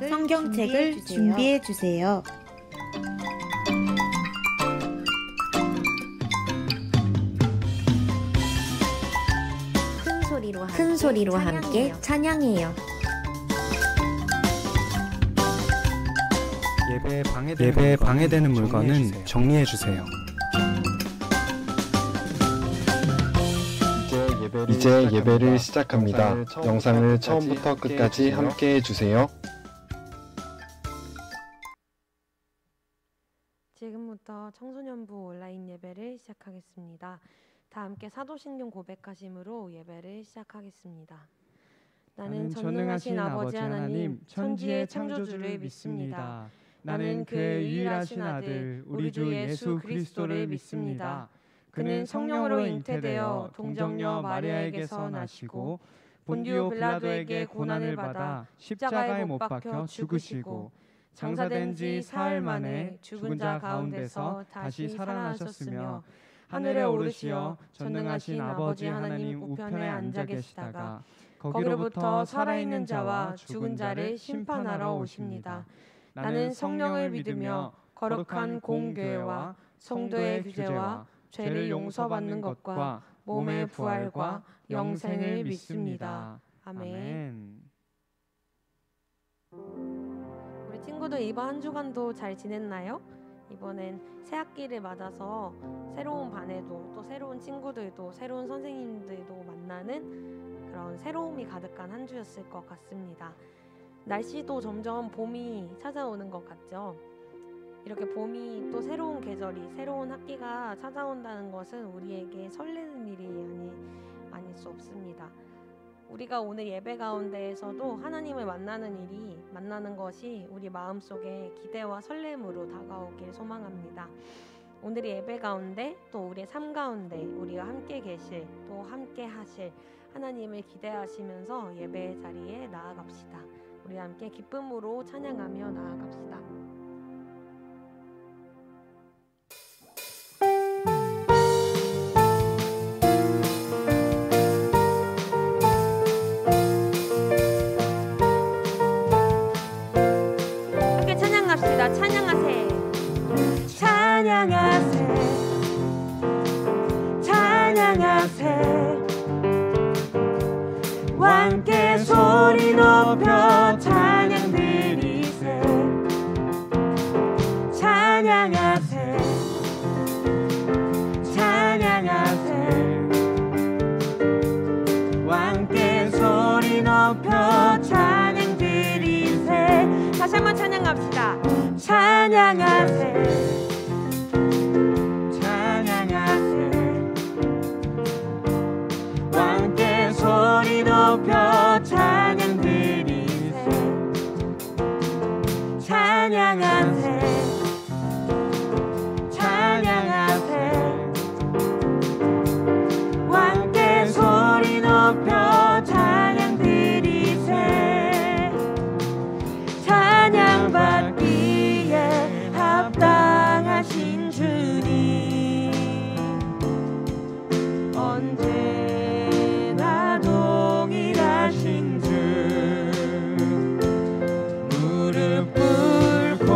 성경책을 준비해 주세요. 큰 소리로 함께 찬양해요. 예배에 방해되는 물건은 정리해 주세요. 이제 예배를 시작합니다. 영상을 처음부터 끝까지 함께 해주세요. 지금부터 청소년부 온라인 예배를 시작하겠습니다. 다 함께 사도신경 고백하심으로 예배를 시작하겠습니다. 나는 전능하신 아버지 하나님, 천지의 창조주를 믿습니다. 나는 그의 유일하신 아들, 우리 주 예수 그리스도를 믿습니다. 그는 성령으로 잉태되어 동정녀 마리아에게서 나시고 본디오 빌라도에게 고난을 받아 십자가에 못 박혀 죽으시고 장사된 지 사흘 만에 죽은 자 가운데서 다시 살아나셨으며 하늘에 오르시어 전능하신 아버지 하나님 우편에 앉아 계시다가 거기로부터 살아있는 자와 죽은 자를 심판하러 오십니다. 나는 성령을 믿으며 거룩한 공교회와 성도의 규제와 죄를 용서받는 것과 몸의 부활과 영생을 믿습니다. 아멘. 우리 친구들 이번 한 주간도 잘 지냈나요? 이번엔 새 학기를 맞아서 새로운 반에도 또 새로운 친구들도 새로운 선생님들도 만나는 그런 새로움이 가득한 한 주였을 것 같습니다. 날씨도 점점 봄이 찾아오는 것 같죠? 이렇게 봄이 또 새로운 계절이 새로운 학기가 찾아온다는 것은 우리에게 설레는 일이 아닐 수 없습니다. 우리가 오늘 예배 가운데에서도 하나님을 만나는 것이 우리 마음속에 기대와 설렘으로 다가오길 소망합니다. 오늘 예배 가운데 또 우리의 삶 가운데 우리가 함께 계실 또 함께 하실 하나님을 기대하시면서 예배 자리에 나아갑시다. 우리 함께 기쁨으로 찬양하며 나아갑시다. 찬양하세 찬양하세 찬양하세 왕께 소리 높여 찬양 드리세 찬양하세 찬양하세 왕께 소리 높여 찬양 드리세 다시 한번 찬양합시다. 찬양하세 찬양하세 왕께 소리 높여 찬양 드리세 찬양하세 찬양하세 왕께 소리 높여 찬양 드리세 찬양받기에 합당하신 주님 언제나 동일하신 주 무릎 꿇고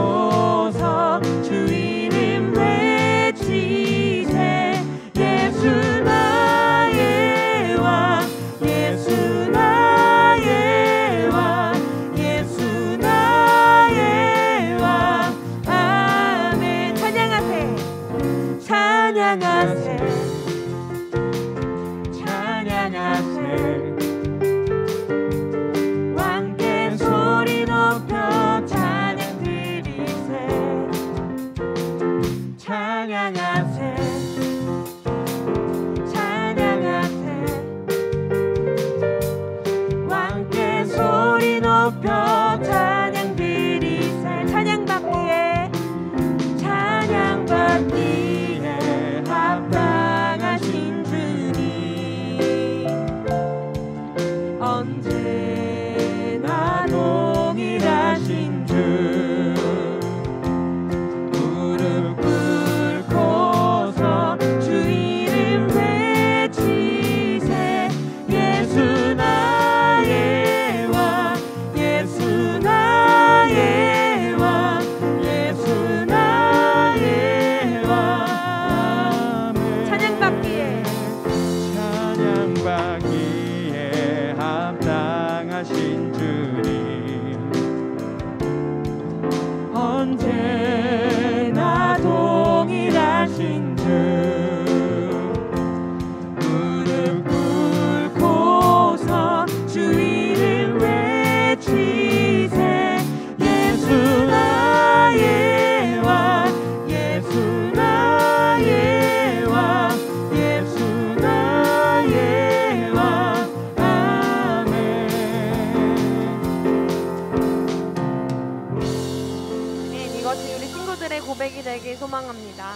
감사의 고백이 되길 소망합니다.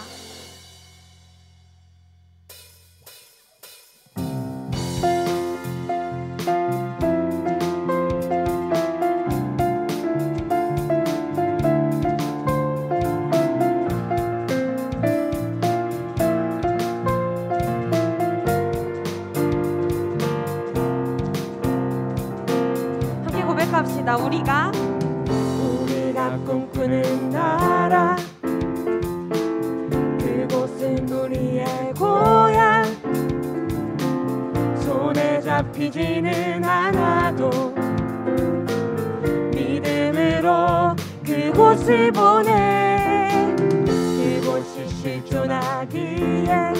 함께 고백합시다. 우리가 꿈꾸는 나라, 그곳은 우리의 고향. 손에 잡히지는 않아도 믿음으로 그곳을 보내. 그곳이 실존하기에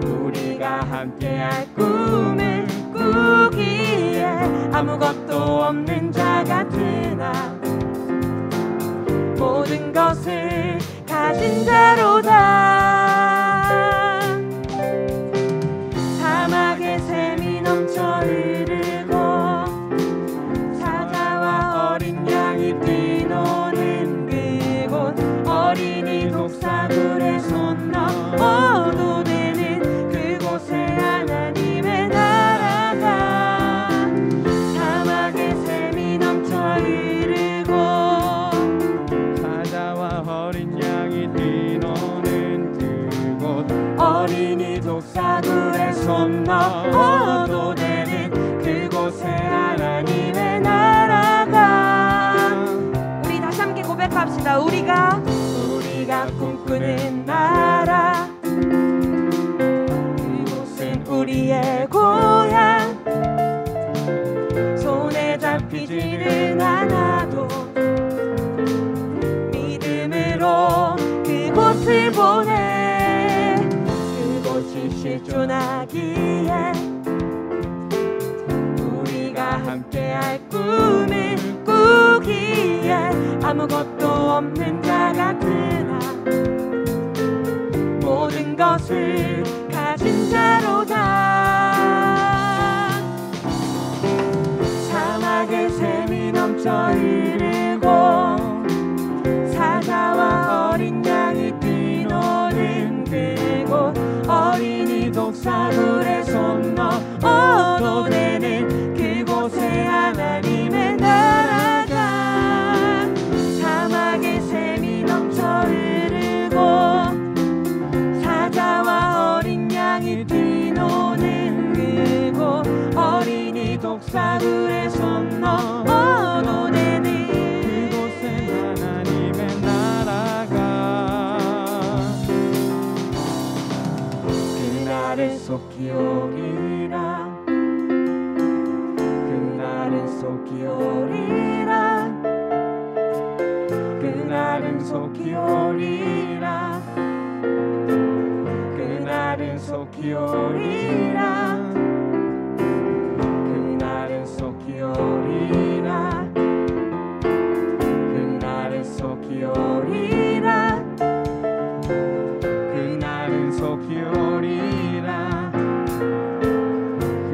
우리가 함께할 꿈을 꾸기에 아무것도 없는 자 같으나 모든 것을 가진 자로다. 사막의 샘이 넘쳐 흐르고 사자와 어린 양이 뛰노는 그곳, 어린이 독사굴에 손 넘어도 되는 그곳에 하나님의 나라가. 사막의 샘이 넘쳐 흐르고 어린 양이 뛰노는 그곳, 어린이 독사굴에 손 넣어도 되는 그곳에 하나님의 나라가. 우리 다시 함께 고백합시다. 우리가 꿈꾸는 나라, 그곳은 우리의 고향. 손에 잡히지는 않아도 그곳을 보내. 그곳이 실존하기에 우리가 함께할 꿈을 꾸기에 아무것도 없는 자 같으나 모든 것을 가진 자로다. 사막의 샘이 넘쳐 흐르고 사자와 어린 양이 뛰노는 그곳, 어린이 독사굴에 손 넣어도 되는 그곳에 하나님의 나라가. 사막의 샘이 넘쳐 흐르고 사자와 어린 양이 뛰노는 그곳, 어린이 독사굴에 손 넣어도 되는 그날은 속히 오리라. 그날은 속히 오리라. 그날은 속히 오리라. 그날은 속히 오리라. 그날은 속히 오리라. 그날은 속히 오리라. 그날은 속히 오리라.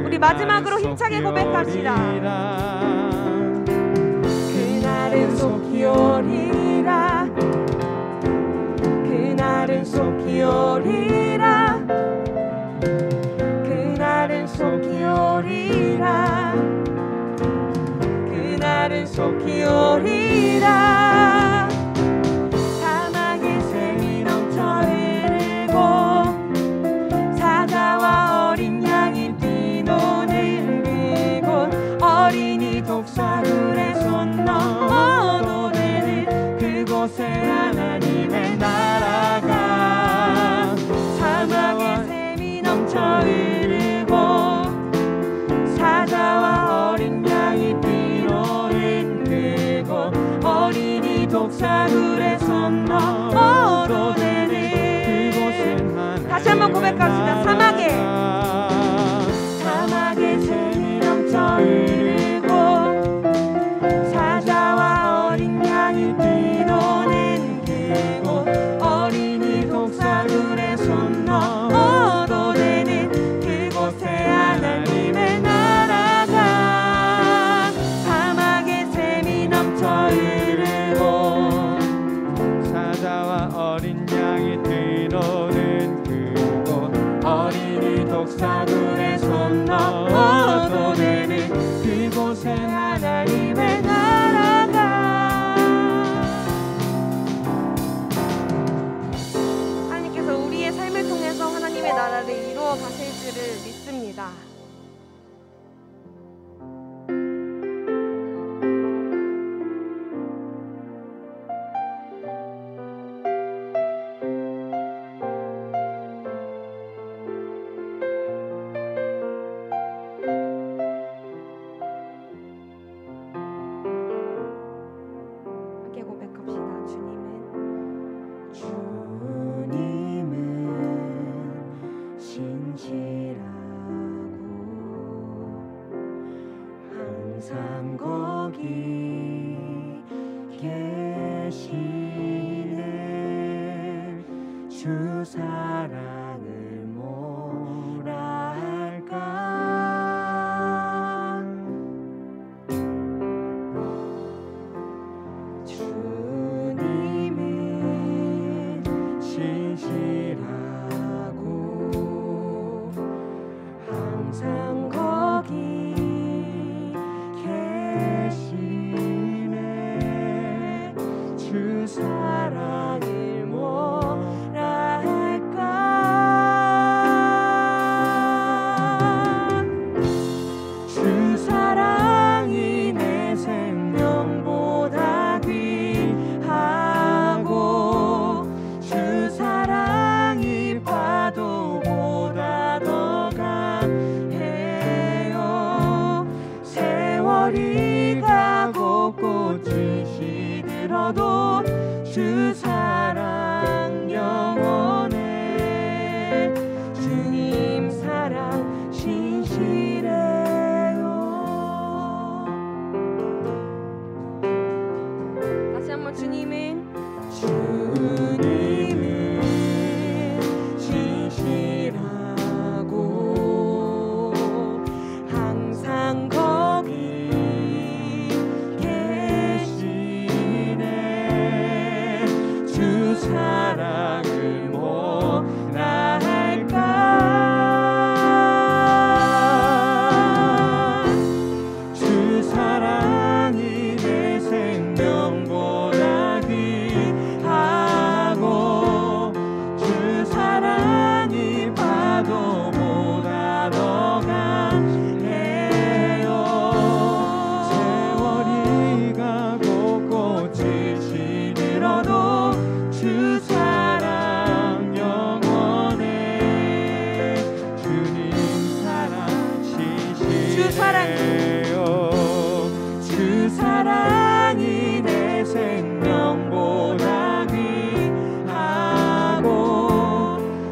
우리 마지막으로 힘차게 고백합시다. 그날은 속히 오리라. 그날은 속히 오리라. 그날은 속히 오리라. 그날은 속히 오리라. 사막의 샘이 넘쳐 흐르고 사자와 어린 양이 뛰노는 그곳, 어린이 독사굴에 손 넣어도 되는 그곳에 하나님의 나라가. 사막의 샘이 넘쳐 흐르고 사자와 어린 양이 뛰노는 그곳, 어린이 독사굴에 손 넣어도 되는 그곳은. 다시 한번 고백합시다. 사막의 샘이 넘쳐 흐르고 사자와 어린 양이 뛰노는 그곳, 어린이 독사굴에 손 넣어도 되는 그곳에 하나님의 나라가. 사막의 샘이 넘쳐 흐르고 하나님의 나라가 하나님께서 우리의 삶을 통해서 하나님의 나라를 이루어 가실 줄을 믿습니다. 함께 고백합시다. 주님은 신실하고 항상 거기 계시네. 주 사랑을 뭐라 할까. 주님은 신실하고 항상 거기 계시네. 주 사랑을 뭐라 할까. 주 사랑이 내 생명보다 귀하고 주 사랑이 파도보다 더 강해요. 세월이 가고 꽃이 시들어도 주 사랑 영원해. 주님 사랑 신실해요. 다시 한번 주님은 신실하고 항상 거기 계시네. 주 사랑을 뭐라 할까. 주 사랑이 내 생명보다 귀하고 주 사랑이 파도보다 더 강해요. 세월이 가고 꽃이 시들어도 주 사랑 영원해. 주님 사랑 신실해요. 주 사랑이 내 생명보다 귀하고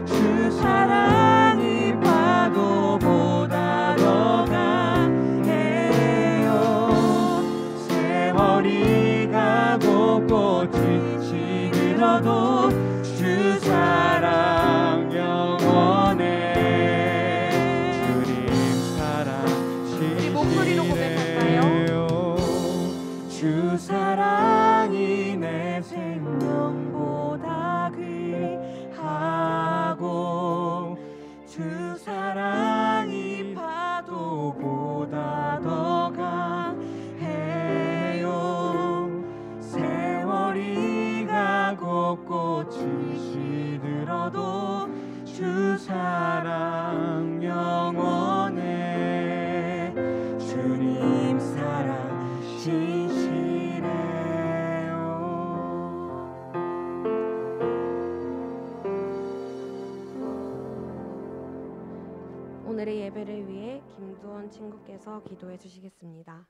주 사랑이 파도보다 더 강해요. 세월이 가고 꽃이 시들어도 주 사랑 영원해. 주님 사랑 우리 목소리로 고백할까요? 신실해요. 주 사랑이 내 생명보다 귀하고 주 사랑이 파도보다 더 강해요. 세월이 가고 꽃이 시들어도 주 사랑 영원해. 주님 사랑 신실해요. 오늘의 예배를 위해 김두원 친구께서 기도해 주시겠습니다.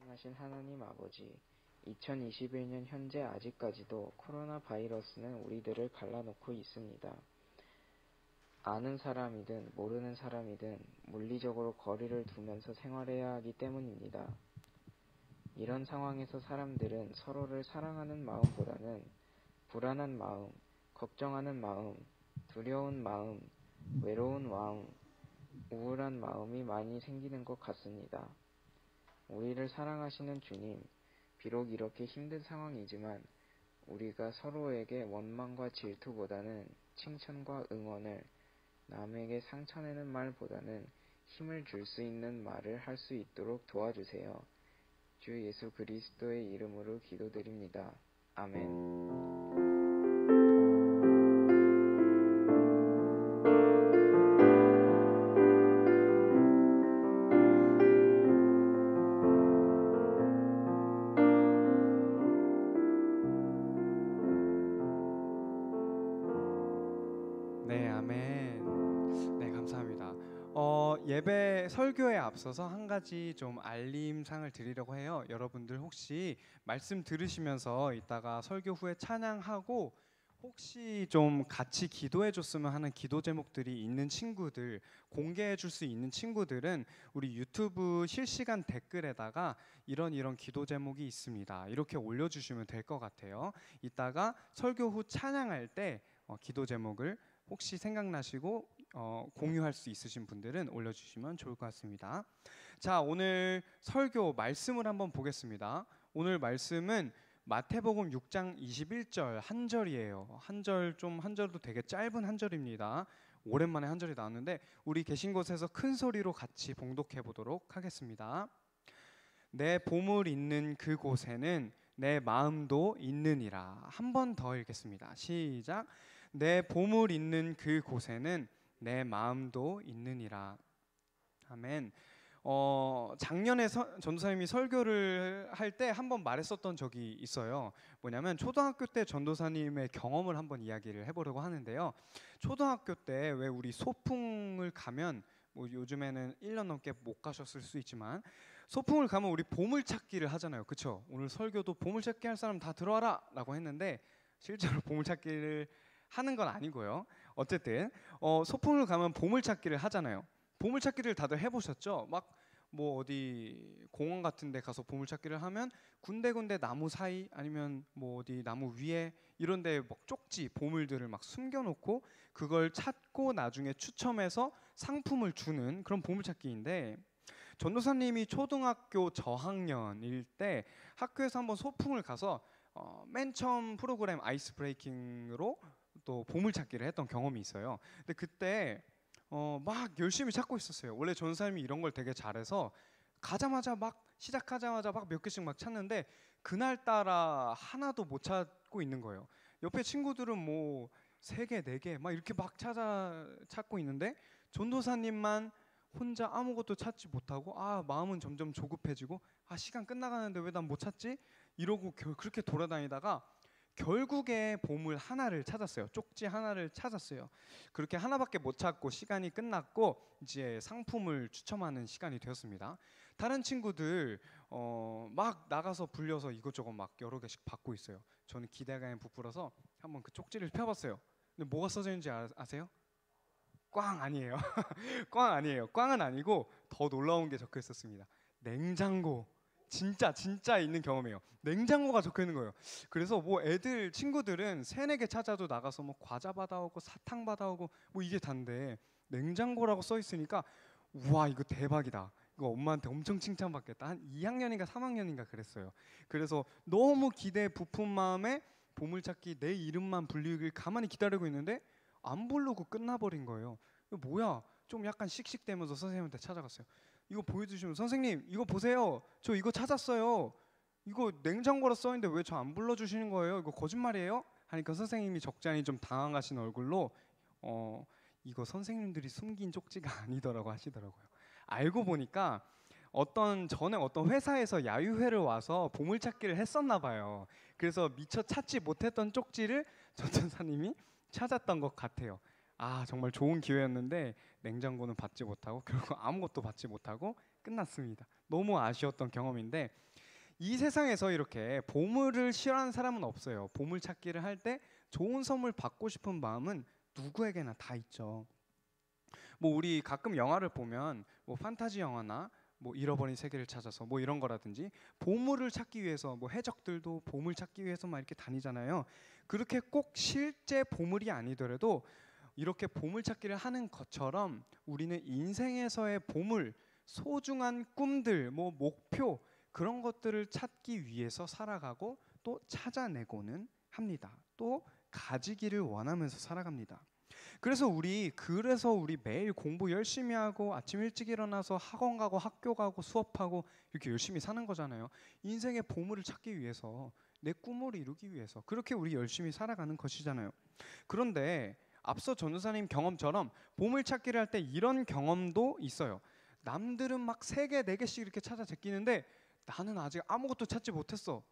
하신 하나님 아버지, 2021년 현재 아직까지도 코로나 바이러스는 우리들을 갈라놓고 있습니다. 아는 사람이든 모르는 사람이든 물리적으로 거리를 두면서 생활해야 하기 때문입니다. 이런 상황에서 사람들은 서로를 사랑하는 마음보다는 불안한 마음, 걱정하는 마음, 두려운 마음, 외로운 마음, 우울한 마음이 많이 생기는 것 같습니다. 우리를 사랑하시는 주님, 비록 이렇게 힘든 상황이지만 우리가 서로에게 원망과 질투보다는 칭찬과 응원을, 남에게 상처내는 말보다는 힘을 줄 수 있는 말을 할 수 있도록 도와주세요. 주 예수 그리스도의 이름으로 기도드립니다. 아멘. 네, 아멘. 네, 감사합니다. 예배 설교에 앞서서 한 가지 좀 알림상을 드리려고 해요. 여러분들 혹시 말씀 들으시면서 이따가 설교 후에 찬양하고 혹시 좀 같이 기도해 줬으면 하는 기도 제목들이 있는 친구들, 공개해 줄 수 있는 친구들은 우리 유튜브 실시간 댓글에다가 이런 기도 제목이 있습니다, 이렇게 올려주시면 될 것 같아요. 이따가 설교 후 찬양할 때 기도 제목을 혹시 생각나시고 공유할 수 있으신 분들은 올려주시면 좋을 것 같습니다. 자, 오늘 설교 말씀을 한번 보겠습니다. 오늘 말씀은 마태복음 6장 21절 한 절이에요. 한 절도 되게 짧은 한 절입니다. 오랜만에 한 절이 나왔는데 우리 계신 곳에서 큰 소리로 같이 봉독해 보도록 하겠습니다. 내 보물 있는 그곳에는 내 마음도 있느니라. 한 번 더 읽겠습니다. 시작. 내 보물 있는 그곳에는 내 마음도 있느니라. 아멘. 작년에 전도사님이 설교를 할 때 한번 말했었던 적이 있어요. 뭐냐면 초등학교 때 전도사님의 경험을 한번 이야기를 해보려고 하는데요. 초등학교 때 왜 우리 소풍을 가면 뭐 요즘에는 1년 넘게 못 가셨을 수 있지만 소풍을 가면 우리 보물찾기를 하잖아요. 그쵸? 오늘 설교도 보물찾기 할 사람 다 들어와라 라고 했는데 실제로 보물찾기를 하는 건 아니고요. 어쨌든 소풍을 가면 보물찾기를 하잖아요. 보물찾기를 다들 해보셨죠? 막 뭐 어디 공원 같은 데 가서 보물찾기를 하면 군데군데 나무 사이 아니면 뭐 어디 나무 위에 이런 데 막 쪽지 보물들을 막 숨겨놓고 그걸 찾고 나중에 추첨해서 상품을 주는 그런 보물찾기인데, 전도사님이 초등학교 저학년일 때 학교에서 한번 소풍을 가서 맨 처음 프로그램 아이스 브레이킹으로 또 보물찾기를 했던 경험이 있어요. 근데 그때 막 열심히 찾고 있었어요. 원래 전도사님이 이런 걸 되게 잘해서 시작하자마자 막 몇 개씩 막 찾는데 그날따라 하나도 못 찾고 있는 거예요. 옆에 친구들은 뭐 3개, 4개 막 이렇게 막 찾고 있는데 전도사님만 혼자 아무것도 찾지 못하고 마음은 점점 조급해지고 시간 끝나가는데 왜 난 못 찾지? 이러고 그렇게 돌아다니다가 결국에 보물 하나를 찾았어요. 쪽지 하나를 찾았어요. 그렇게 하나밖에 못 찾고 시간이 끝났고 이제 상품을 추첨하는 시간이 되었습니다. 다른 친구들 막 나가서 불려서 이것저것 막 여러 개씩 받고 있어요. 저는 기대감에 부풀어서 한번 그 쪽지를 펴봤어요. 근데 뭐가 써져 있는지 아세요? 꽝 아니에요. 꽝 아니에요. 꽝은 아니고 더 놀라운 게 적혀 있었습니다. 냉장고. 진짜 있는 경험이에요. 냉장고가 적혀 있는 거예요. 그래서 뭐 친구들은 3-4개 찾아도 나가서 뭐 과자 받아오고 사탕 받아오고 뭐 이게 단데 냉장고라고 써 있으니까 우와 이거 대박이다. 이거 엄마한테 엄청 칭찬받겠다. 한 2학년인가 3학년인가 그랬어요. 그래서 너무 기대에 부푼 마음에 보물찾기 내 이름만 불리길 가만히 기다리고 있는데 안 부르고 끝나버린 거예요. 이거 뭐야? 좀 약간 씩씩대면서 선생님한테 찾아갔어요. 이거 보여주시면 선생님 이거 보세요. 저 이거 찾았어요. 이거 냉장고라 써있는데 왜 저 안 불러주시는 거예요? 이거 거짓말이에요? 하니까 선생님이 적잖이 좀 당황하신 얼굴로 이거 선생님들이 숨긴 쪽지가 아니더라고 하시더라고요. 알고 보니까 전에 어떤 회사에서 야유회를 와서 보물찾기를 했었나 봐요. 그래서 미처 찾지 못했던 쪽지를 전도사님이 찾았던 것 같아요. 정말 좋은 기회였는데 냉장고는 받지 못하고 결국 아무것도 받지 못하고 끝났습니다. 너무 아쉬웠던 경험인데 이 세상에서 이렇게 보물을 싫어하는 사람은 없어요. 보물찾기를 할 때 좋은 선물 받고 싶은 마음은 누구에게나 다 있죠. 뭐 우리 가끔 영화를 보면 뭐 판타지 영화나 뭐 잃어버린 세계를 찾아서 뭐 이런 거라든지 보물을 찾기 위해서 뭐 해적들도 보물 찾기 위해서 막 이렇게 다니잖아요. 그렇게 꼭 실제 보물이 아니더라도 이렇게 보물찾기를 하는 것처럼 우리는 인생에서의 보물, 소중한 꿈들, 뭐 목표 그런 것들을 찾기 위해서 살아가고 또 찾아내고는 합니다. 또 가지기를 원하면서 살아갑니다. 그래서 우리 매일 공부 열심히 하고 아침 일찍 일어나서 학원 가고 학교 가고 수업하고 이렇게 열심히 사는 거잖아요. 인생의 보물을 찾기 위해서, 내 꿈을 이루기 위해서 그렇게 우리 열심히 살아가는 것이잖아요. 그런데 앞서 전도사님 경험처럼 보물 찾기를 할 때 이런 경험도 있어요. 남들은 막 3개, 4개씩 이렇게 찾아 제끼는데 나는 아직 아무것도 찾지 못했어.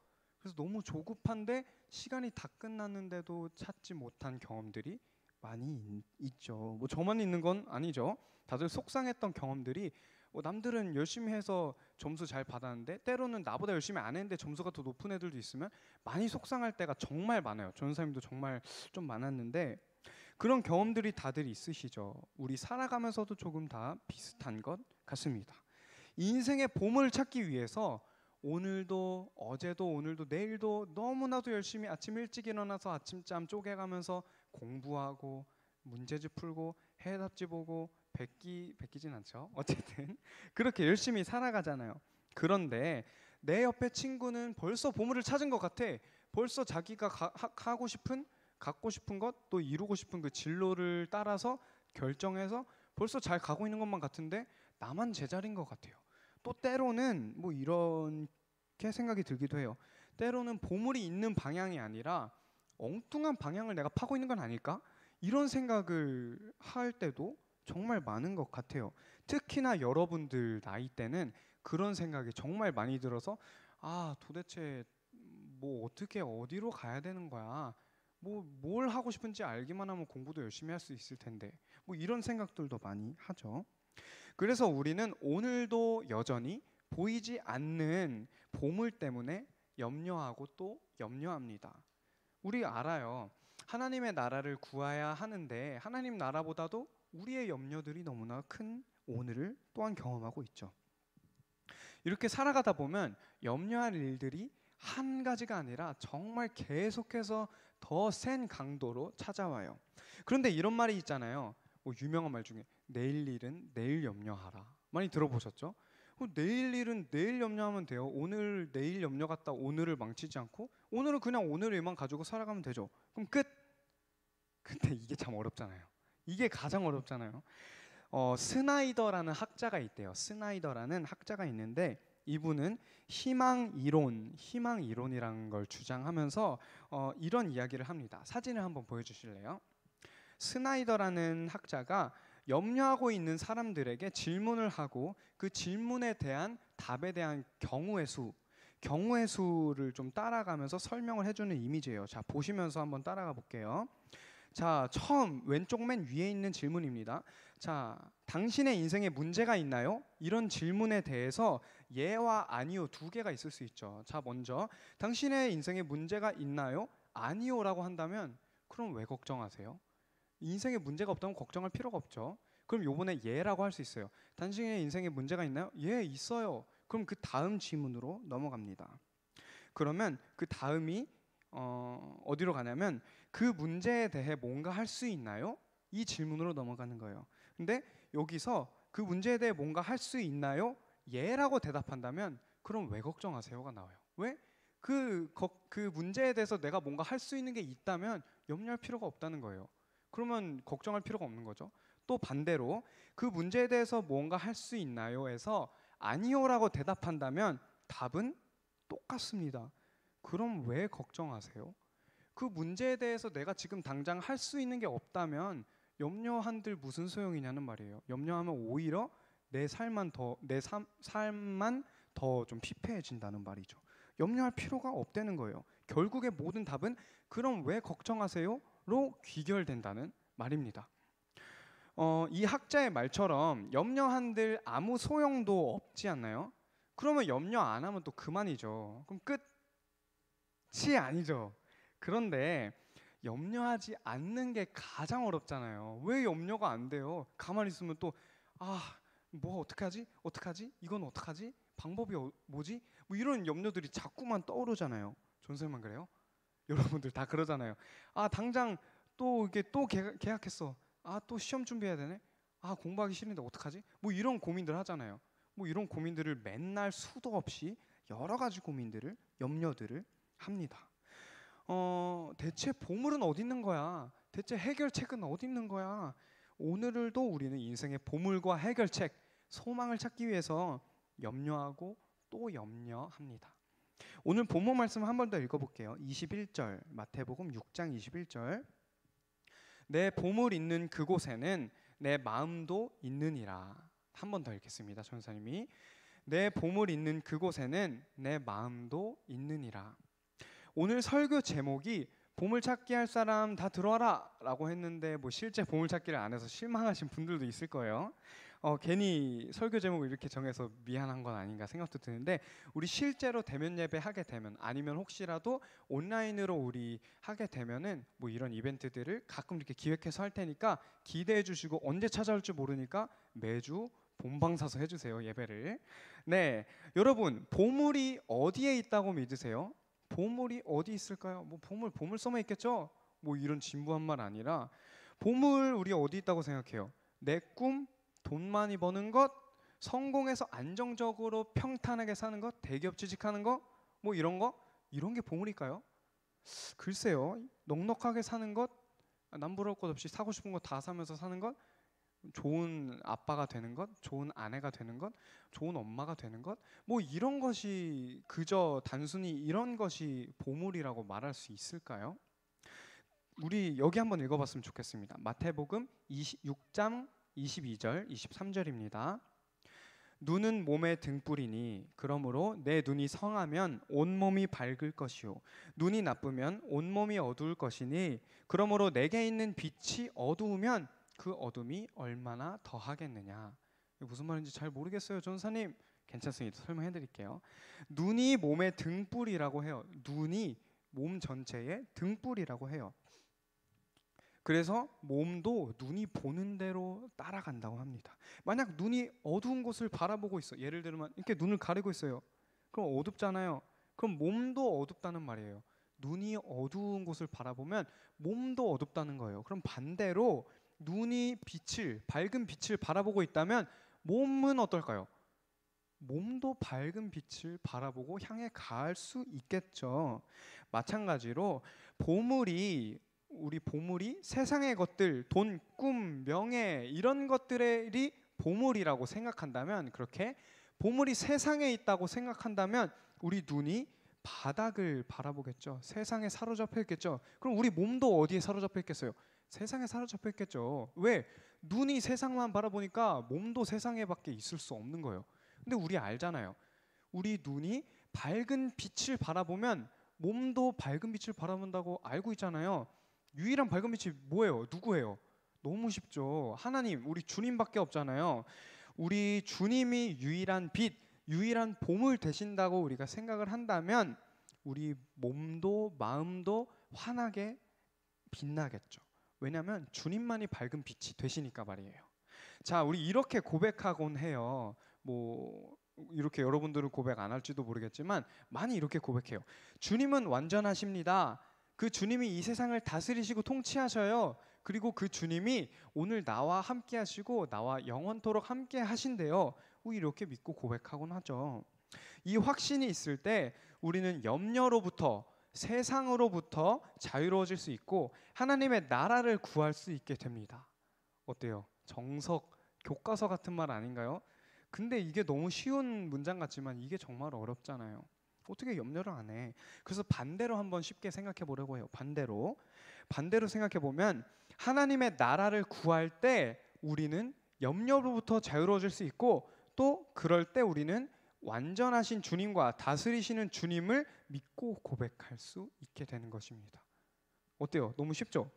그래서 너무 조급한데 시간이 다 끝났는데도 찾지 못한 경험들이 많이 있죠. 뭐 저만 있는 건 아니죠. 다들 속상했던 경험들이 남들은 열심히 해서 점수 잘 받았는데 때로는 나보다 열심히 안 했는데 점수가 더 높은 애들도 있으면 많이 속상할 때가 정말 많아요. 전도사님도 정말 좀 많았는데 그런 경험들이 다들 있으시죠. 우리 살아가면서도 조금 다 비슷한 것 같습니다. 인생의 보물을 찾기 위해서 오늘도 어제도 오늘도 내일도 너무나도 열심히 아침 일찍 일어나서 아침잠 쪼개가면서 공부하고 문제집 풀고 해답지 보고 베끼진 않죠. 어쨌든 그렇게 열심히 살아가잖아요. 그런데 내 옆에 친구는 벌써 보물을 찾은 것 같아. 벌써 자기가 갖고 싶은 것, 또 이루고 싶은 그 진로를 따라서 결정해서 벌써 잘 가고 있는 것만 같은데 나만 제자리인 것 같아요. 또 때로는 뭐 이렇게 생각이 들기도 해요. 때로는 보물이 있는 방향이 아니라 엉뚱한 방향을 내가 파고 있는 건 아닐까? 이런 생각을 할 때도 정말 많은 것 같아요. 특히나 여러분들 나이 때는 그런 생각이 정말 많이 들어서 도대체 뭐 어떻게 어디로 가야 되는 거야? 뭐 뭘 하고 싶은지 알기만 하면 공부도 열심히 할 수 있을 텐데 뭐 이런 생각들도 많이 하죠. 그래서 우리는 오늘도 여전히 보이지 않는 보물 때문에 염려하고 또 염려합니다. 우리 알아요. 하나님의 나라를 구해야 하는데 하나님 나라보다도 우리의 염려들이 너무나 큰 오늘을 또한 경험하고 있죠. 이렇게 살아가다 보면 염려할 일들이 한 가지가 아니라 정말 계속해서 더 센 강도로 찾아와요. 그런데 이런 말이 있잖아요. 뭐 유명한 말 중에 내일 일은 내일 염려하라. 많이 들어보셨죠? 내일 일은 내일 염려하면 돼요. 오늘 내일 염려 갖다 오늘을 망치지 않고 오늘은 그냥 오늘 일만 가지고 살아가면 되죠. 그럼 끝. 근데 이게 참 어렵잖아요. 이게 가장 어렵잖아요. 스나이더라는 학자가 있대요. 스나이더라는 학자가 있는데 이분은 희망 이론이라는 걸 주장하면서 이런 이야기를 합니다. 사진을 한번 보여주실래요? 스나이더라는 학자가 염려하고 있는 사람들에게 질문을 하고 그 질문에 대한 답에 대한 경우의 수를 좀 따라가면서 설명을 해주는 이미지예요. 자, 보시면서 한번 따라가 볼게요. 자, 처음 왼쪽 맨 위에 있는 질문입니다. 자, 당신의 인생에 문제가 있나요? 이런 질문에 대해서 예와 아니요 2개가 있을 수 있죠. 자, 먼저 당신의 인생에 문제가 있나요? 아니요라고 한다면 그럼 왜 걱정하세요? 인생에 문제가 없다면 걱정할 필요가 없죠. 그럼 요번에 예라고 할 수 있어요. 당신의 인생에 문제가 있나요? 예, 있어요. 그럼 그 다음 질문으로 넘어갑니다. 그러면 그 다음이 어디로 가냐면 그 문제에 대해 뭔가 할 수 있나요? 이 질문으로 넘어가는 거예요. 근데 여기서 그 문제에 대해 뭔가 할 수 있나요? 예라고 대답한다면 그럼 왜 걱정하세요가 나와요. 왜? 그 문제에 대해서 내가 뭔가 할 수 있는 게 있다면 염려할 필요가 없다는 거예요. 그러면 걱정할 필요가 없는 거죠. 또 반대로 그 문제에 대해서 뭔가 할 수 있나요?에서 아니요라고 대답한다면 답은 똑같습니다. 그럼 왜 걱정하세요? 그 문제에 대해서 내가 지금 당장 할 수 있는 게 없다면 염려한들 무슨 소용이냐는 말이에요. 염려하면 오히려 내 삶만 더 좀 피폐해진다는 말이죠. 염려할 필요가 없다는 거예요. 결국에 모든 답은 그럼 왜 걱정하세요?로 귀결된다는 말입니다. 이 학자의 말처럼 염려한들 아무 소용도 없지 않나요? 그러면 염려 안 하면 또 그만이죠. 그럼 끝이 아니죠. 그런데 염려하지 않는 게 가장 어렵잖아요. 왜 염려가 안 돼요? 가만히 있으면 또 뭐 어떡하지? 이건 어떡하지? 방법이 뭐지? 뭐 이런 염려들이 자꾸만 떠오르잖아요. 전설만 그래요? 여러분들 다 그러잖아요. 당장 또 이게 또 계약했어. 또 시험 준비해야 되네. 공부하기 싫은데 어떡하지? 뭐 이런 고민들 하잖아요. 뭐 이런 고민들을 맨날 수도 없이 여러 가지 고민들을 염려들을 합니다. 대체 보물은 어디 있는 거야? 대체 해결책은 어디 있는 거야? 오늘도 우리는 인생의 보물과 해결책, 소망을 찾기 위해서 염려하고 또 염려합니다. 오늘 본문 말씀 한 번 더 읽어볼게요. 21절, 마태복음 6장 21절. 내 보물 있는 그곳에는 내 마음도 있느니라. 한 번 더 읽겠습니다. 전사님이 내 보물 있는 그곳에는 내 마음도 있느니라. 오늘 설교 제목이 보물찾기 할 사람 다 들어와라 라고 했는데 뭐 실제 보물찾기를 안 해서 실망하신 분들도 있을 거예요. 괜히 설교 제목을 이렇게 정해서 미안한 건 아닌가 생각도 드는데, 우리 실제로 대면 예배 하게 되면, 아니면 혹시라도 온라인으로 우리 하게 되면은 뭐 이런 이벤트들을 가끔 이렇게 기획해서 할 테니까 기대해 주시고, 언제 찾아올지 모르니까 매주 본방사수 해주세요, 예배를. 네, 여러분, 보물이 어디에 있다고 믿으세요? 보물이 어디 있을까요? 뭐 보물 섬에 있겠죠? 뭐 이런 진부한 말 아니라, 보물 우리 어디 있다고 생각해요? 내 꿈, 돈 많이 버는 것, 성공해서 안정적으로 평탄하게 사는 것, 대기업 취직하는 것, 뭐 이런 거? 이런 게 보물일까요? 글쎄요. 넉넉하게 사는 것, 남부러울 것 없이 사고 싶은 거 다 사면서 사는 것, 좋은 아빠가 되는 것, 좋은 아내가 되는 것, 좋은 엄마가 되는 것, 뭐 이런 것이 그저 단순히 이런 것이 보물이라고 말할 수 있을까요? 우리 여기 한번 읽어봤으면 좋겠습니다. 마태복음 6장 22절, 23절입니다. 눈은 몸의 등불이니 그러므로 내 눈이 성하면 온몸이 밝을 것이요 눈이 나쁘면 온몸이 어두울 것이니 그러므로 내게 있는 빛이 어두우면 그 어둠이 얼마나 더하겠느냐. 무슨 말인지 잘 모르겠어요, 전사님. 괜찮습니다. 설명해 드릴게요. 눈이 몸의 등불이라고 해요. 눈이 몸 전체의 등불이라고 해요. 그래서 몸도 눈이 보는 대로 따라간다고 합니다. 만약 눈이 어두운 곳을 바라보고 있어, 예를 들면 이렇게 눈을 가리고 있어요. 그럼 어둡잖아요. 그럼 몸도 어둡다는 말이에요. 눈이 어두운 곳을 바라보면 몸도 어둡다는 거예요. 그럼 반대로 눈이 밝은 빛을 바라보고 있다면 몸은 어떨까요? 몸도 밝은 빛을 바라보고 향해 갈 수 있겠죠. 마찬가지로 우리 보물이 세상의 것들, 돈, 꿈, 명예 이런 것들이 보물이라고 생각한다면, 그렇게 보물이 세상에 있다고 생각한다면 우리 눈이 바닥을 바라보겠죠. 세상에 사로잡혀 있겠죠. 그럼 우리 몸도 어디에 사로잡혀 있겠어요? 세상에 사로잡혀 있겠죠. 왜? 눈이 세상만 바라보니까 몸도 세상에 밖에 있을 수 없는 거예요. 근데 우리 알잖아요. 우리 눈이 밝은 빛을 바라보면 몸도 밝은 빛을 바라본다고 알고 있잖아요. 유일한 밝은 빛이 뭐예요? 누구예요? 너무 쉽죠. 하나님, 우리 주님밖에 없잖아요. 우리 주님이 유일한 빛, 유일한 보물 되신다고 우리가 생각을 한다면 우리 몸도 마음도 환하게 빛나겠죠. 왜냐하면 주님만이 밝은 빛이 되시니까 말이에요. 자, 우리 이렇게 고백하곤 해요. 뭐 이렇게 여러분들은 고백 안 할지도 모르겠지만 많이 이렇게 고백해요. 주님은 완전하십니다. 그 주님이 이 세상을 다스리시고 통치하셔요. 그리고 그 주님이 오늘 나와 함께 하시고 나와 영원토록 함께 하신대요. 이렇게 믿고 고백하곤 하죠. 이 확신이 있을 때 우리는 염려로부터, 세상으로부터 자유로워질 수 있고 하나님의 나라를 구할 수 있게 됩니다. 어때요? 정석, 교과서 같은 말 아닌가요? 근데 이게 너무 쉬운 문장 같지만 이게 정말 어렵잖아요. 어떻게 염려를 안 해? 그래서 반대로 한번 쉽게 생각해 보려고 해요. 반대로 생각해 보면 하나님의 나라를 구할 때 우리는 염려로부터 자유로워질 수 있고, 또 그럴 때 우리는 완전하신 주님과 다스리시는 주님을 믿고 고백할 수 있게 되는 것입니다. 어때요? 너무 쉽죠?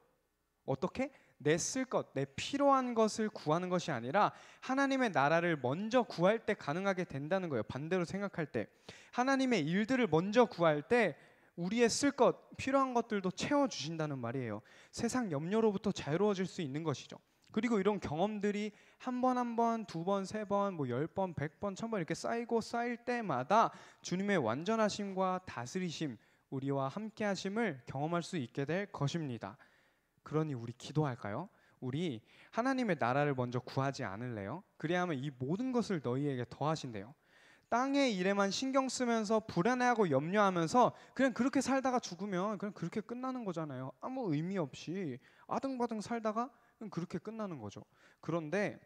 어떻게? 내 쓸 것, 내 필요한 것을 구하는 것이 아니라 하나님의 나라를 먼저 구할 때 가능하게 된다는 거예요. 반대로 생각할 때 하나님의 일들을 먼저 구할 때 우리의 쓸 것, 필요한 것들도 채워주신다는 말이에요. 세상 염려로부터 자유로워질 수 있는 것이죠. 그리고 이런 경험들이 한 번, 두 번, 세 번, 뭐 10번, 100번, 1000번 이렇게 쌓일 때마다 주님의 완전하심과 다스리심, 우리와 함께 하심을 경험할 수 있게 될 것입니다. 그러니 우리 기도할까요? 우리 하나님의 나라를 먼저 구하지 않을래요? 그리하면 이 모든 것을 너희에게 더하신대요. 땅의 일에만 신경 쓰면서 불안해하고 염려하면서 그냥 그렇게 살다가 죽으면 그냥 그렇게 끝나는 거잖아요. 아무 의미 없이 아등바등 살다가 그냥 그렇게 끝나는 거죠. 그런데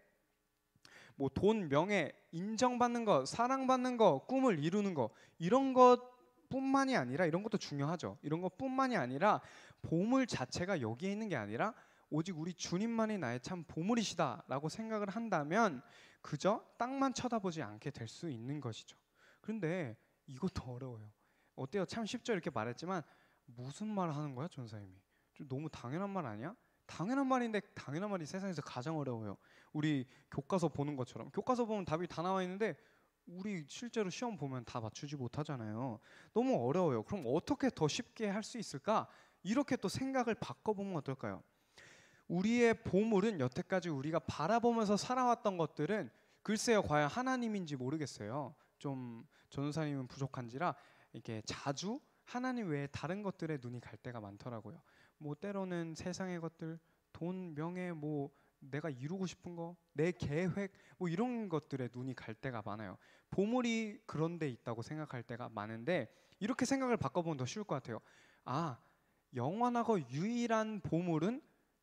뭐 돈, 명예, 인정받는 거, 사랑받는 거, 꿈을 이루는 거 이런 것뿐만이 아니라 이런 것도 중요하죠. 이런 것뿐만이 아니라 보물 자체가 여기에 있는 게 아니라 오직 우리 주님만이 나의 참 보물이시다라고 생각을 한다면 그저 땅만 쳐다보지 않게 될 수 있는 것이죠. 그런데 이것도 어려워요. 어때요? 참 쉽죠? 이렇게 말했지만 무슨 말 하는 거야, 전사님이? 좀 너무 당연한 말 아니야? 당연한 말인데 당연한 말이 세상에서 가장 어려워요. 우리 교과서 보는 것처럼 교과서 보면 답이 다 나와 있는데 우리 실제로 시험 보면 다 맞추지 못하잖아요. 너무 어려워요. 그럼 어떻게 더 쉽게 할 수 있을까? 이렇게 또 생각을 바꿔보면 어떨까요? 우리의 보물은 여태까지 우리가 바라보면서 살아왔던 것들은 글쎄요, 과연 하나님인지 모르겠어요. 좀 전도사님은 부족한지라 이게 자주 하나님 외에 다른 것들에 눈이 갈 때가 많더라고요. 뭐 때로는 세상의 것들, 돈, 명예, 뭐 내가 이루고 싶은 거, 내 계획, 뭐 이런 것들에 눈이 갈 때가 많아요. 보물이 그런 데 있다고 생각할 때가 많은데 이렇게 생각을 바꿔보면 더 쉬울 것 같아요. 아, 영원하고 유일한 보물은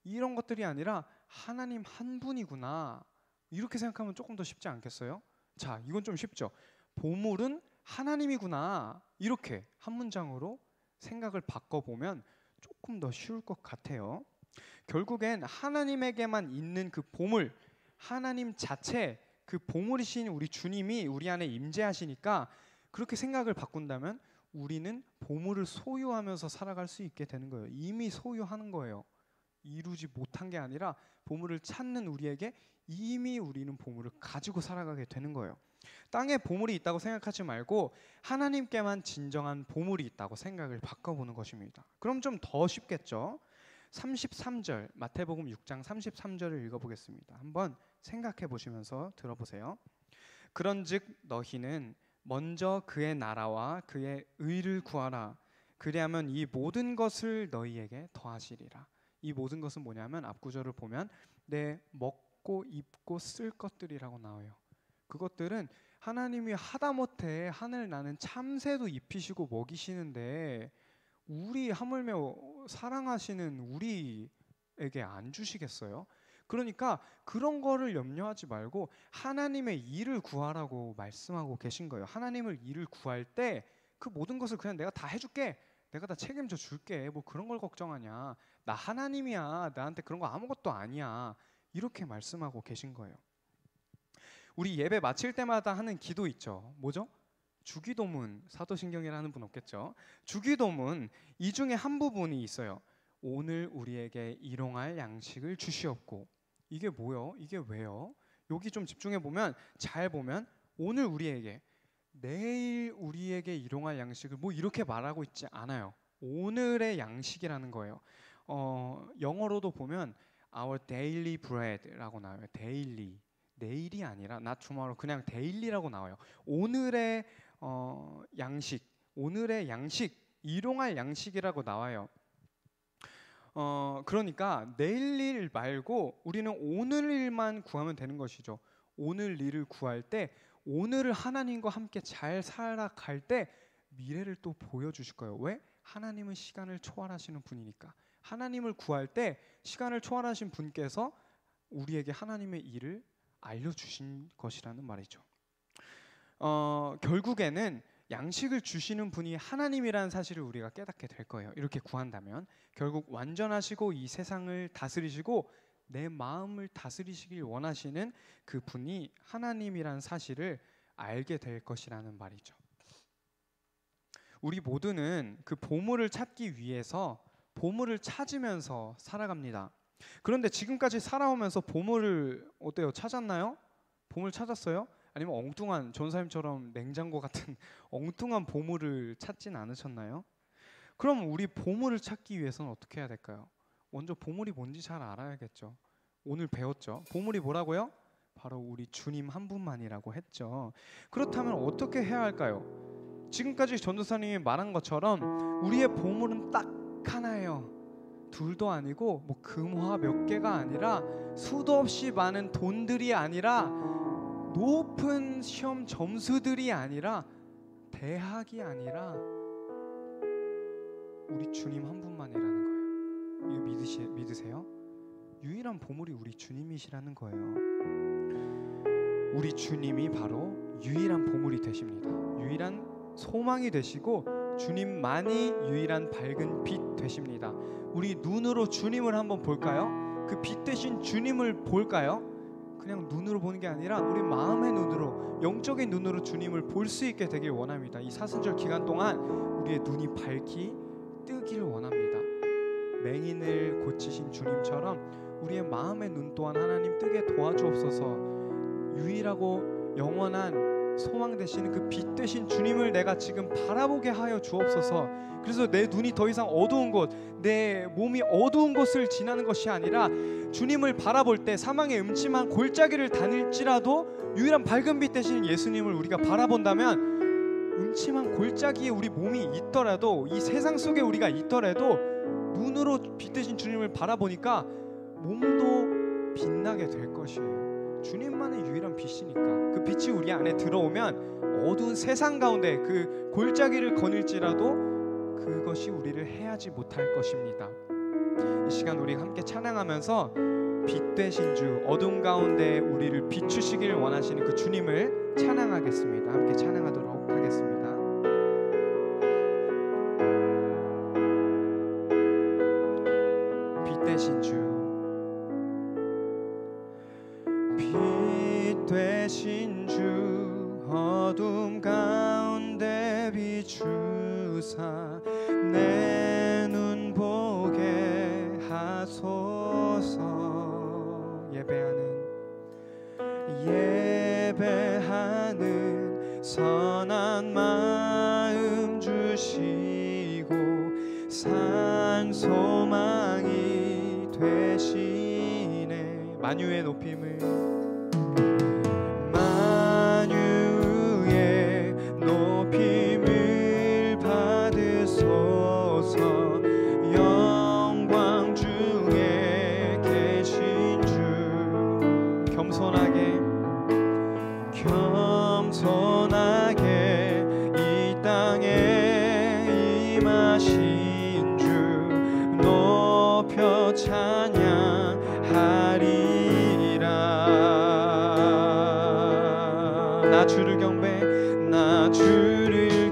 이런 것들이 아니라 하나님 한 분이구나. 이렇게 생각하면 조금 더 쉽지 않겠어요? 자, 이건 좀 쉽죠. 보물은 하나님이구나. 이렇게 한 문장으로 생각을 바꿔보면 조금 더 쉬울 것 같아요. 결국엔 하나님에게만 있는 그 보물, 하나님 자체, 그 보물이신 우리 주님이 우리 안에 임재하시니까 그렇게 생각을 바꾼다면 우리는 보물을 소유하면서 살아갈 수 있게 되는 거예요. 이미 소유하는 거예요. 이루지 못한 게 아니라 보물을 찾는 우리에게 이미 우리는 보물을 가지고 살아가게 되는 거예요. 땅에 보물이 있다고 생각하지 말고 하나님께만 진정한 보물이 있다고 생각을 바꿔보는 것입니다. 그럼 좀 더 쉽겠죠? 33절, 마태복음 6장 33절을 읽어보겠습니다. 한번 생각해 보시면서 들어보세요. 그런즉 너희는 먼저 그의 나라와 그의 의를 구하라. 그리하면 이 모든 것을 너희에게 더하시리라. 이 모든 것은 뭐냐면 앞구절을 보면 내 먹고 입고 쓸 것들이라고 나와요. 그것들은 하나님이 하다못해 하늘 나는 참새도 입히시고 먹이시는데 우리 하물며 사랑하시는 우리에게 안 주시겠어요? 그러니까 그런 거를 염려하지 말고 하나님의 일을 구하라고 말씀하고 계신 거예요. 하나님을 일을 구할 때 그 모든 것을 그냥 내가 다 해줄게. 내가 다 책임져 줄게. 뭐 그런 걸 걱정하냐. 나 하나님이야. 나한테 그런 거 아무것도 아니야. 이렇게 말씀하고 계신 거예요. 우리 예배 마칠 때마다 하는 기도 있죠. 뭐죠? 주기도문. 사도신경이라는 분 없겠죠. 주기도문 이 중에 한 부분이 있어요. 오늘 우리에게 일용할 양식을 주시옵고. 이게 뭐요? 이게 왜요? 여기 좀 집중해 보면 잘 보면 오늘 우리에게 내일 우리에게 일용할 양식을 뭐 이렇게 말하고 있지 않아요. 오늘의 양식이라는 거예요. 영어로도 보면 our daily bread라고 나와요. daily. 내일이 아니라 not tomorrow 그냥 daily라고 나와요. 오늘의 양식, 오늘의 양식, 일용할 양식이라고 나와요. 그러니까 내일 일 말고 우리는 오늘 일만 구하면 되는 것이죠. 오늘 일을 구할 때 오늘을 하나님과 함께 잘 살아갈 때 미래를 또 보여주실 거예요. 왜? 하나님은 시간을 초월하시는 분이니까. 하나님을 구할 때 시간을 초월하신 분께서 우리에게 하나님의 일을 알려주신 것이라는 말이죠. 결국에는 양식을 주시는 분이 하나님이라는 사실을 우리가 깨닫게 될 거예요. 이렇게 구한다면 결국 완전하시고 이 세상을 다스리시고 내 마음을 다스리시길 원하시는 그 분이 하나님이라는 사실을 알게 될 것이라는 말이죠. 우리 모두는 그 보물을 찾기 위해서 보물을 찾으면서 살아갑니다. 그런데 지금까지 살아오면서 보물을 어때요? 찾았나요? 보물 찾았어요? 아니면 엉뚱한 전사님처럼 냉장고 같은 엉뚱한 보물을 찾진 않으셨나요? 그럼 우리 보물을 찾기 위해서는 어떻게 해야 될까요? 먼저 보물이 뭔지 잘 알아야겠죠. 오늘 배웠죠. 보물이 뭐라고요? 바로 우리 주님 한 분만이라고 했죠. 그렇다면 어떻게 해야 할까요? 지금까지 전도사님이 말한 것처럼 우리의 보물은 딱 하나예요. 둘도 아니고 뭐 금화 몇 개가 아니라 수도 없이 많은 돈들이 아니라 높은 시험 점수들이 아니라, 대학이 아니라 우리 주님 한 분만이라는 거예요. 이거 믿으세요? 유일한 보물이 우리 주님이시라는 거예요. 우리 주님이 바로 유일한 보물이 되십니다. 유일한 소망이 되시고 주님만이 유일한 밝은 빛 되십니다. 우리 눈으로 주님을 한번 볼까요? 그 빛 대신 주님을 볼까요? 그냥 눈으로 보는 게 아니라 우리 마음의 눈으로, 영적인 눈으로 주님을 볼 수 있게 되길 원합니다. 이 사순절 기간 동안 우리의 눈이 밝히 뜨기를 원합니다. 맹인을 고치신 주님처럼 우리의 마음의 눈 또한 하나님 뜨게 도와주옵소서. 유일하고 영원한 소망 되시는 그 빛 되신 주님을 내가 지금 바라보게 하여 주옵소서. 그래서 내 눈이 더 이상 어두운 곳, 내 몸이 어두운 곳을 지나는 것이 아니라 주님을 바라볼 때 사망의 음침한 골짜기를 다닐지라도 유일한 밝은 빛 되신 예수님을 우리가 바라본다면, 음침한 골짜기에 우리 몸이 있더라도, 이 세상 속에 우리가 있더라도 눈으로 빛 되신 주님을 바라보니까 몸도 빛나게 될 것이에요. 주님만의 유일한 빛이니까. 그 빛이 우리 안에 들어오면 어두운 세상 가운데 그 골짜기를 거닐지라도 그것이 우리를 해하지 못할 것입니다. 이 시간 우리 함께 찬양하면서 빛 되신 주, 어둠 가운데 우리를 비추시길 원하시는 그 주님을 찬양하겠습니다. 함께 찬양하도록 하겠습니다. 빛 되신 주, 빛 되신 주, 어둠 가운데 비추사 내 눈 보게 하소서. 예배하는 선한 마음 주시고 산 소망이 되시네. 만유의 높임을, 만유의 높임을 받으소서. 영광 중에 계신 주, 겸손하게 이 땅에 임하신 주 높여 찬양하리라. 나 주를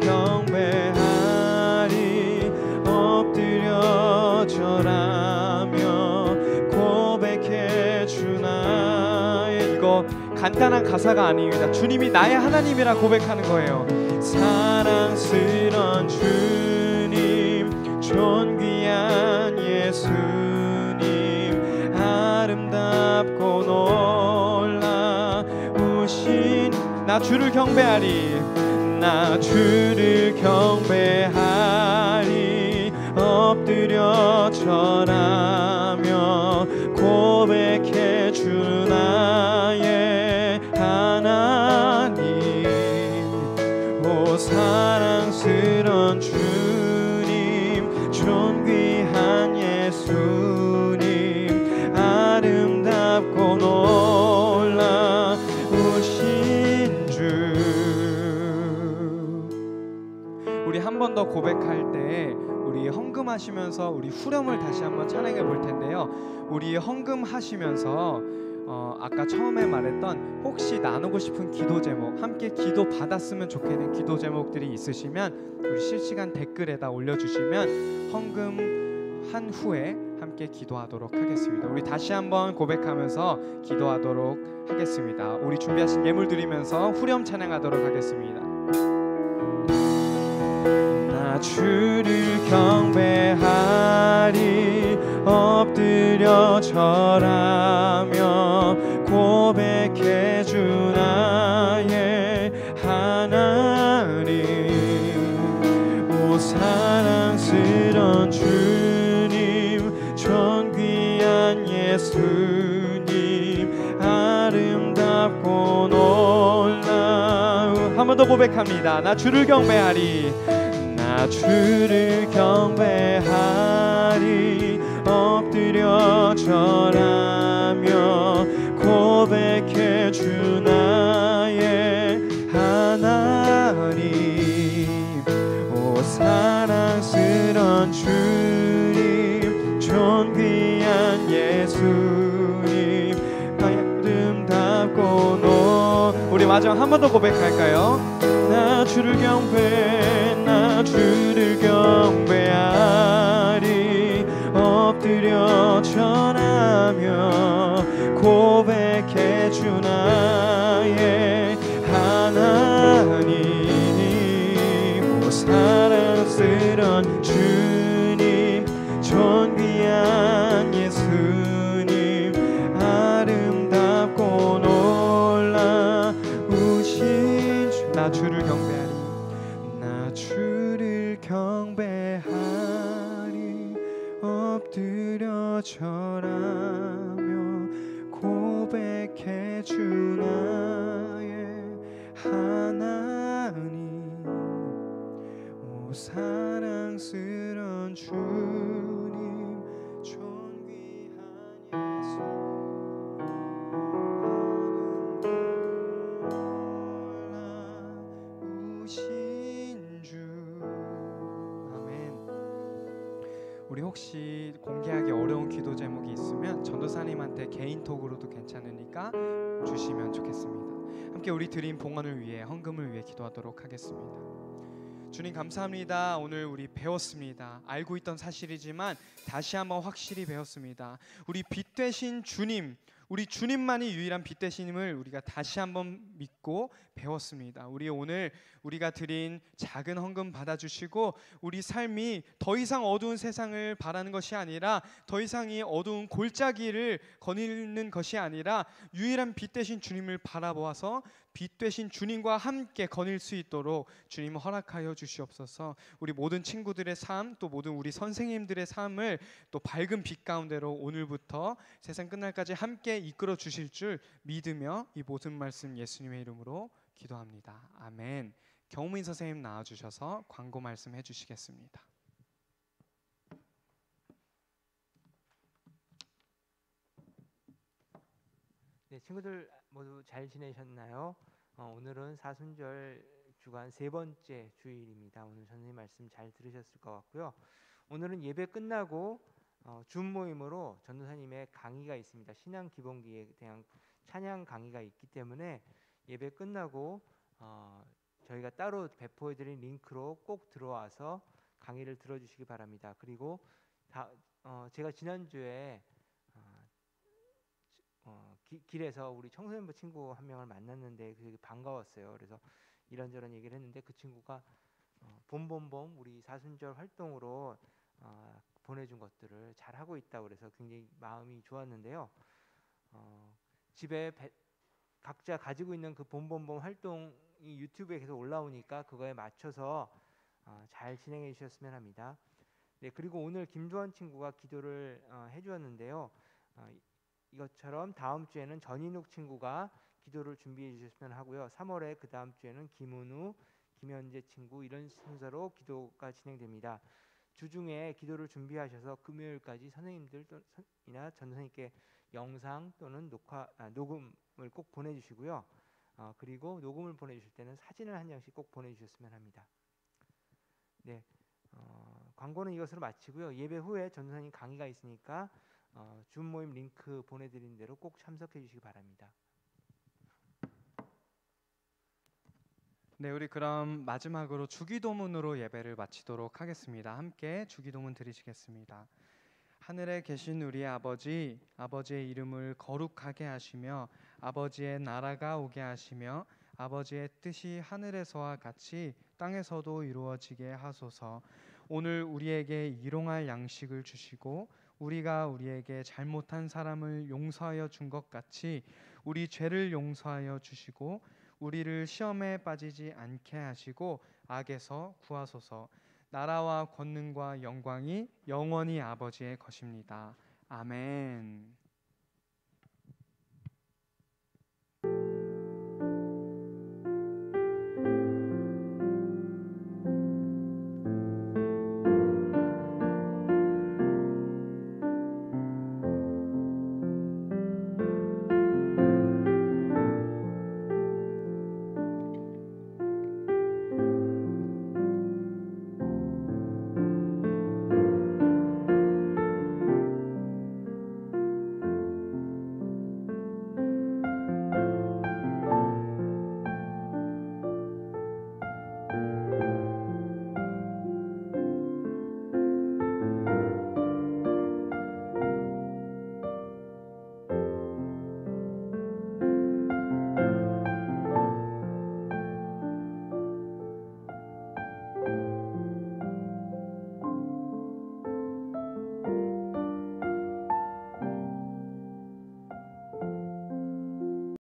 경배하리. 엎드려 절하며 고백해 주나의. 이거 간단한 가사가 아닙니다. 주님이 나의 하나님이라 고백하는 거예요. 사랑스런 주님, 존귀한 예수님, 아름답고 놀라우신. 나 주를 경배하리. 나 주를 경배하리. 엎드려 절하며 고백해 주나의 하나님. 오 사랑스런 주님, 존귀한 예수님, 아름답고 놀라우신 주. 우리 한 번 더 고백할 때 우리 헌금하시면서 우리 후렴을 다시 한번 찬양해 볼 텐데요. 우리 헌금하시면서 아까 처음에 말했던 혹시 나누고 싶은 기도 제목, 함께 기도 받았으면 좋겠는 기도 제목들이 있으시면 우리 실시간 댓글에다 올려주시면 헌금한 후에 함께 기도하도록 하겠습니다. 우리 다시 한번 고백하면서 기도하도록 하겠습니다. 우리 준비하신 예물 드리면서 후렴 찬양하도록 하겠습니다. 나 주를 경배하리. 엎드려 절하며 고백해 주나의 하나님. 오 사랑스런 주님, 존귀한 예수님, 아름답고 놀라운. 한 번 더 고백합니다. 나 주를 경배하리. 나 주를 경배하리. 엎드려 절하며 고백해 주나 아름답고 우리 마지막 한 번 더 고백할까요? 나 주를 경배하리 엎드려 전하며 고백해 주 나의 하나님. 오 사랑스런 주님 존귀한 예수님 아름답고 놀라우신 주. 나 주를 경배하리 엎드려 절하며 고백해 주 나의 하나님. 오 사랑스런 주님 존귀한 예수 놀라우신 주. 아멘. 우리 혹시 공개하기 어려운 기도 제목이 있으면 전도사님한테 개인톡으로도 괜찮으니까 주시면 좋겠습니다. 함께 우리 드린 봉헌을 위해 헌금을 위해 기도하도록 하겠습니다. 주님 감사합니다. 오늘 우리 배웠습니다. 알고 있던 사실이지만 다시 한번 확실히 배웠습니다. 우리 빛 되신 주님, 우리 주님만이 유일한 빛 되심을 우리가 다시 한번 믿고 배웠습니다. 우리 오늘 우리가 드린 작은 헌금 받아주시고 우리 삶이 더 이상 어두운 세상을 바라는 것이 아니라 더 이상 이 어두운 골짜기를 거닐는 것이 아니라 유일한 빛 되신 주님을 바라보아서 빛 되신 주님과 함께 거닐 수 있도록 주님 허락하여 주시옵소서. 우리 모든 친구들의 삶, 또 모든 우리 선생님들의 삶을 또 밝은 빛 가운데로 오늘부터 세상 끝날까지 함께 이끌어 주실 줄 믿으며 이 모든 말씀 예수님의 이름으로 기도합니다. 아멘. 경민 선생님 나와주셔서 광고 말씀 해주시겠습니다. 네, 친구들 모두 잘 지내셨나요? 오늘은 사순절 주간 세 번째 주일입니다. 오늘 선생님 말씀 잘 들으셨을 것 같고요. 오늘은 예배 끝나고 줌 모임으로 전도사님의 강의가 있습니다. 신앙 기본기에 대한 찬양 강의가 있기 때문에 예배 끝나고 저희가 따로 배포해드린 링크로 꼭 들어와서 강의를 들어주시기 바랍니다. 그리고 제가 지난주에 길에서 우리 청소년부 친구 한 명을 만났는데 되게 반가웠어요. 그래서 이런저런 얘기를 했는데 그 친구가 봄봄봄 우리 사순절 활동으로 보내준 것들을 잘 하고 있다고 그래서 굉장히 마음이 좋았는데요. 집에 각자 가지고 있는 그 봄봄봄 활동이 유튜브에 계속 올라오니까 그거에 맞춰서 잘 진행해 주셨으면 합니다. 네, 그리고 오늘 김두원 친구가 기도를 해주었는데요. 이것처럼 다음 주에는 전인욱 친구가 기도를 준비해 주셨으면 하고요. 3월에 그 다음 주에는 김은우, 김현재 친구 이런 순서로 기도가 진행됩니다. 주중에 기도를 준비하셔서 금요일까지 선생님들이나 전선생님께 영상 또는 녹음을 꼭 보내주시고요. 그리고 녹음을 보내주실 때는 사진을 한 장씩 꼭 보내주셨으면 합니다. 네, 광고는 이것으로 마치고요. 예배 후에 전선생님 강의가 있으니까 줌 모임 링크 보내드린 대로 꼭 참석해 주시기 바랍니다. 네, 우리 그럼 마지막으로 주기도문으로 예배를 마치도록 하겠습니다. 함께 주기도문 드리시겠습니다. 하늘에 계신 우리 아버지, 아버지의 이름을 거룩하게 하시며 아버지의 나라가 오게 하시며 아버지의 뜻이 하늘에서와 같이 땅에서도 이루어지게 하소서. 오늘 우리에게 일용할 양식을 주시고 우리가 우리에게 잘못한 사람을 용서하여 준 것 같이 우리 죄를 용서하여 주시고 우리를 시험에 빠지지 않게 하시고 악에서 구하소서. 나라와 권능과 영광이 영원히 아버지의 것입니다. 아멘.